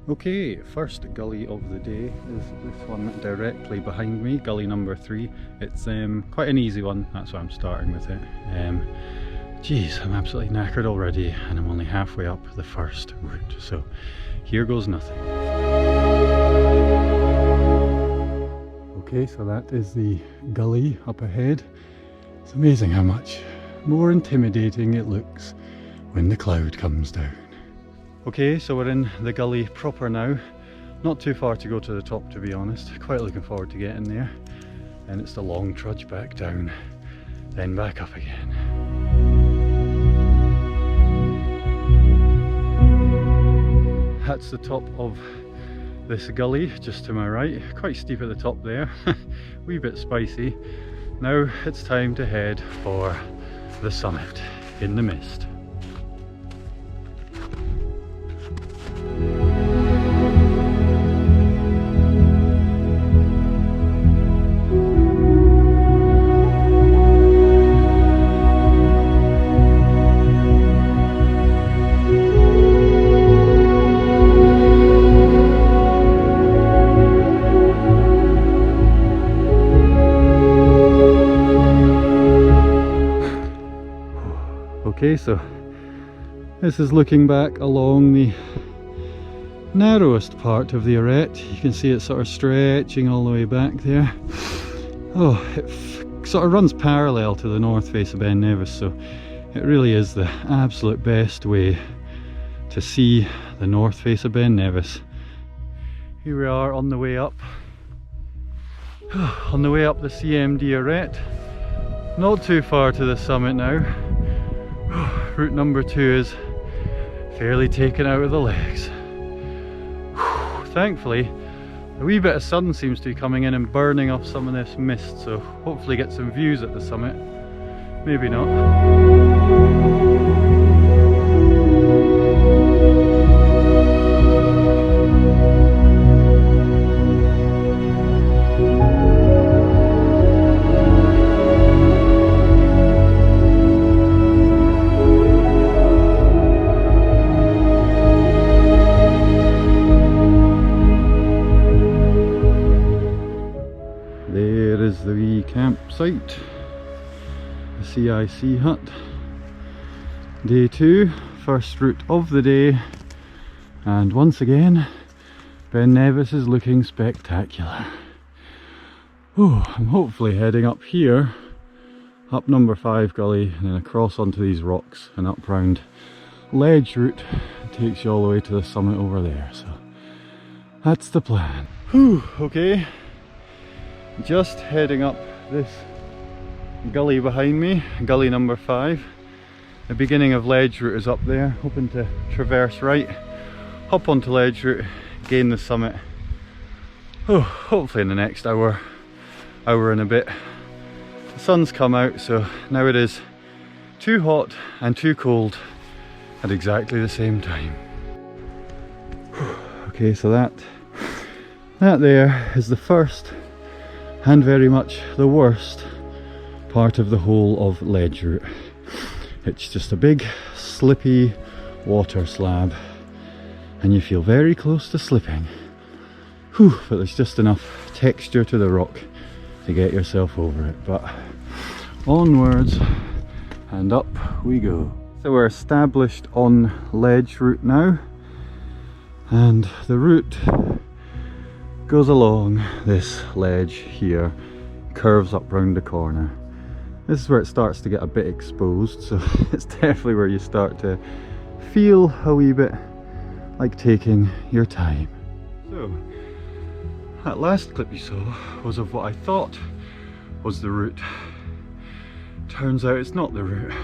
Okay, first gully of the day is this one directly behind me, gully number 3. It's quite an easy one, that's why I'm starting with it. Geez, I'm absolutely knackered already and I'm only halfway up the first route, so here goes nothing. Okay, so that is the gully up ahead. It's amazing how much more intimidating it looks when the cloud comes down. Okay, so we're in the gully proper now. Not too far to go to the top, to be honest. Quite looking forward to getting there. And it's the long trudge back down, then back up again. That's the top of this gully, just to my right. Quite steep at the top there. Wee bit spicy. Now it's time to head for the summit in the mist. Okay, so this is looking back along the narrowest part of the arête. You can see it sort of stretching all the way back there. Oh, it sort of runs parallel to the north face of Ben Nevis, so it really is the absolute best way to see the north face of Ben Nevis. Here we are on the way up. On the way up the CMD arête. Not too far to the summit now. Route number 2 is fairly taken out of the legs. Thankfully, a wee bit of sun seems to be coming in and burning off some of this mist, so hopefully get some views at the summit. Maybe not. There is the wee campsite, the CIC hut. Day 2, first route of the day, and once again Ben Nevis is looking spectacular. Oh, I'm hopefully heading up here, up number 5 gully, and then across onto these rocks and up round ledge route. It takes you all the way to the summit over there, so that's the plan. Whew, okay. Just heading up this gully behind me, gully number 5. The beginning of ledge route is up there, hoping to traverse right, hop onto ledge route, gain the summit. Oh, hopefully in the next hour and a bit. The sun's come out, so now it is too hot and too cold at exactly the same time. Okay, so that there is the first and very much the worst part of the whole of ledge route. It's just a big slippy water slab and you feel very close to slipping. Whew, but there's just enough texture to the rock to get yourself over it. But onwards and up we go. So we're established on ledge route now, and the route goes along this ledge here, curves up round the corner. This is where it starts to get a bit exposed, so it's definitely where you start to feel a wee bit like taking your time. So, that last clip you saw was of what I thought was the route. Turns out it's not the route.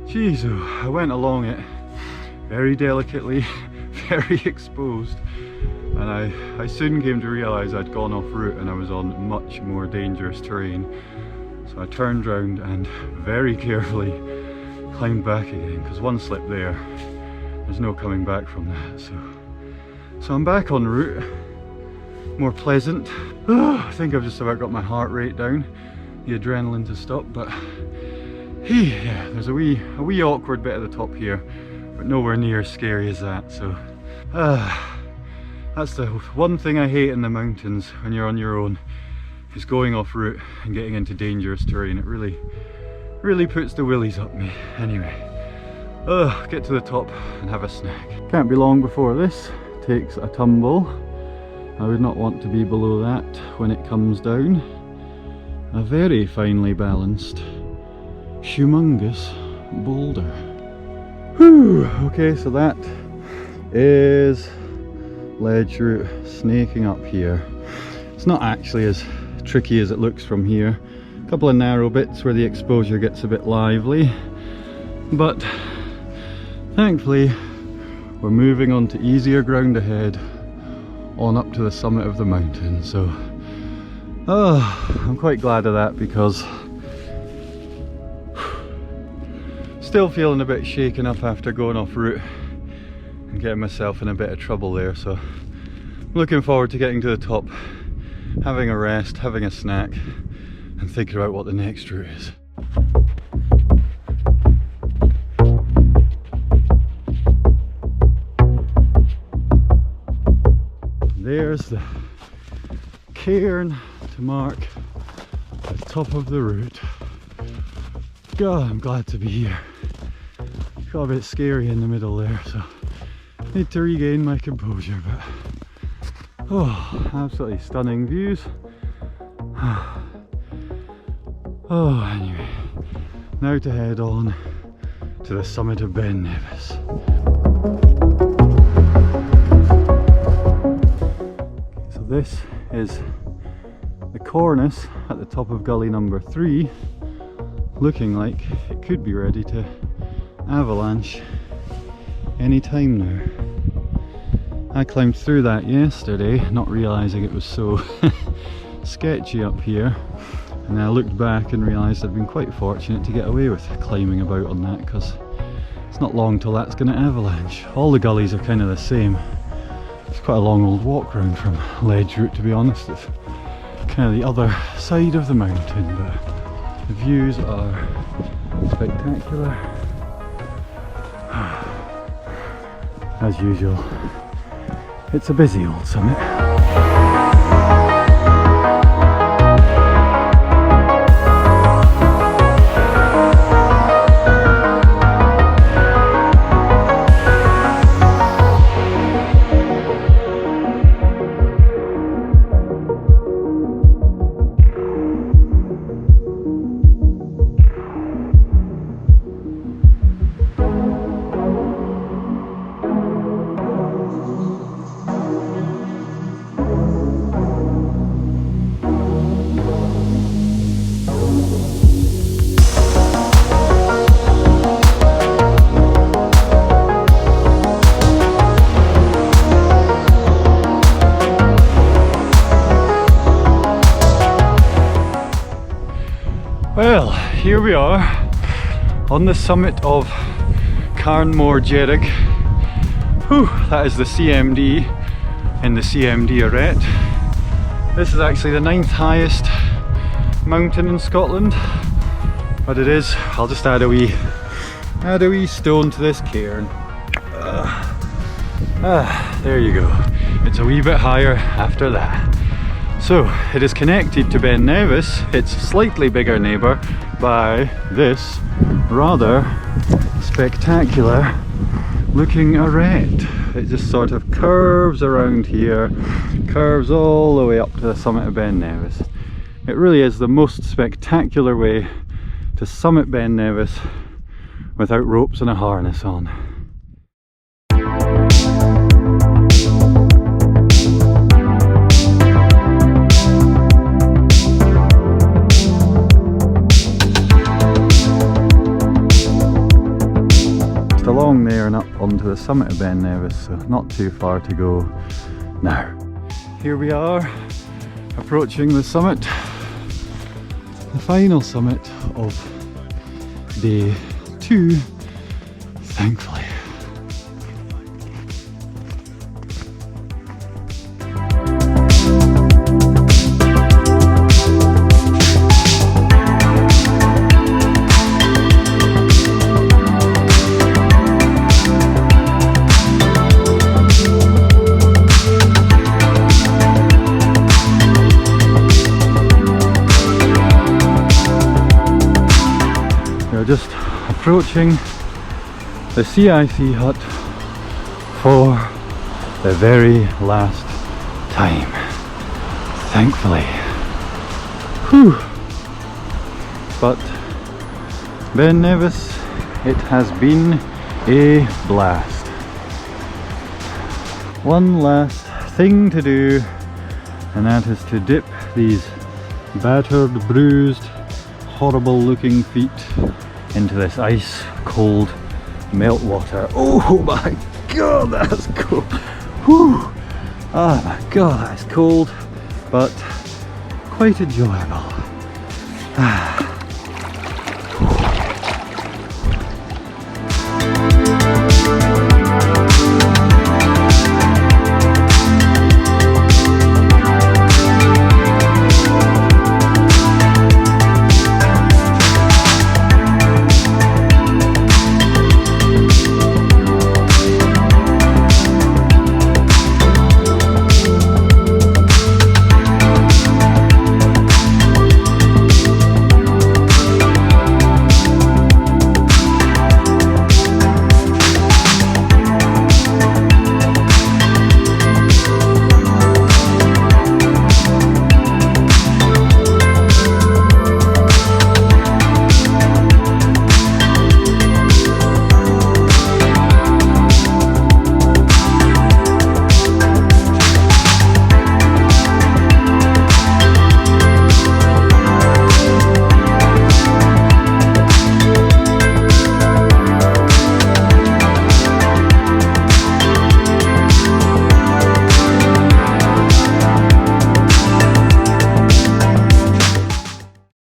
Jeez, I went along it very delicately, very exposed. And I soon came to realise I'd gone off route and I was on much more dangerous terrain. So I turned round and very carefully climbed back again, because one slip there's no coming back from that. So I'm back on route, more pleasant. I think I've just about got my heart rate down, the adrenaline to stop, but yeah, there's a wee awkward bit at the top here, but nowhere near as scary as that. So That's the one thing I hate in the mountains when you're on your own, is going off route and getting into dangerous terrain. It really puts the willies up me. Anyway, get to the top and have a snack. Can't be long before this takes a tumble. I would not want to be below that when it comes down. A very finely balanced, humongous boulder. Whew, okay, so that is ledge route snaking up here. It's not actually as tricky as it looks from here. A couple of narrow bits where the exposure gets a bit lively, but thankfully we're moving on to easier ground ahead on up to the summit of the mountain. So I'm quite glad of that, because still feeling a bit shaken up after going off route and getting myself in a bit of trouble there. So looking forward to getting to the top, having a rest, having a snack, and thinking about what the next route is. There's the cairn to mark the top of the route. God, I'm glad to be here. Got a bit scary in the middle there, so need to regain my composure, but absolutely stunning views. Anyway, now to head on to the summit of Ben Nevis. So this is the cornice at the top of gully number 3, looking like it could be ready to avalanche any time now. I climbed through that yesterday, not realising it was so sketchy up here, and I looked back and realised I'd been quite fortunate to get away with climbing about on that, because it's not long till that's going to avalanche. All the gullies are kind of the same. It's quite a long old walk round from ledge route, to be honest. It's kind of the other side of the mountain, but the views are spectacular. As usual, it's a busy old summit. Well, here we are on the summit of Carnmore Jerrig. Whew, that is the CMD in the CMD arete. This is actually the 9th highest mountain in Scotland, but it is, I'll just add a wee stone to this cairn. There you go. It's a wee bit higher after that. So it is connected to Ben Nevis, its slightly bigger neighbour, by this rather spectacular looking arete. It just sort of curves around here, curves all the way up to the summit of Ben Nevis. It really is the most spectacular way to summit Ben Nevis without ropes and a harness on. Along there and up onto the summit of Ben Nevis, so not too far to go now. Here we are, approaching the summit, the final summit of day 2, thankfully. approaching the CIC hut for the very last time, thankfully. Whew. But Ben Nevis, it has been a blast. One last thing to do, and that is to dip these battered, bruised, horrible looking feet into this ice cold meltwater. Oh my god, that's cold. Whew. Oh my god, that's cold, but quite enjoyable.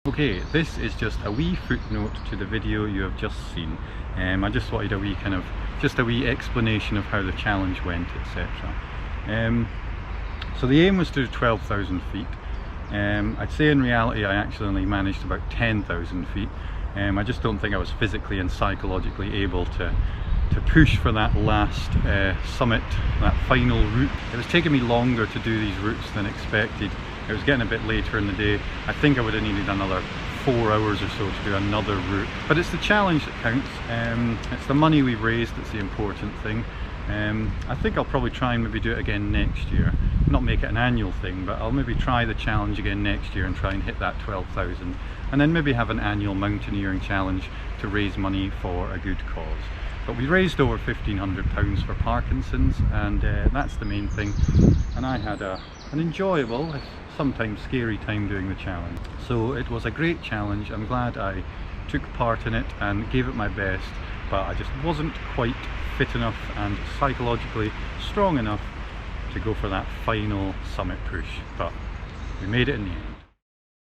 Okay, this is just a wee footnote to the video you have just seen. I just wanted a wee just a wee explanation of how the challenge went, etc. So the aim was to do 12,000 feet. I'd say in reality I actually only managed about 10,000 feet. I just don't think I was physically and psychologically able to push for that last summit, that final route. It was taking me longer to do these routes than expected. It was getting a bit later in the day. I think I would have needed another 4 hours or so to do another route. But it's the challenge that counts. It's the money we've raised that's the important thing. I think I'll probably try and maybe do it again next year. Not make it an annual thing, but I'll maybe try the challenge again next year and try and hit that 12,000. And then maybe have an annual mountaineering challenge to raise money for a good cause. But we raised over £1,500 for Parkinson's, and that's the main thing. And I had an enjoyable, sometimes scary time doing the challenge. So it was a great challenge. I'm glad I took part in it and gave it my best, but I just wasn't quite fit enough and psychologically strong enough to go for that final summit push. But we made it in the end.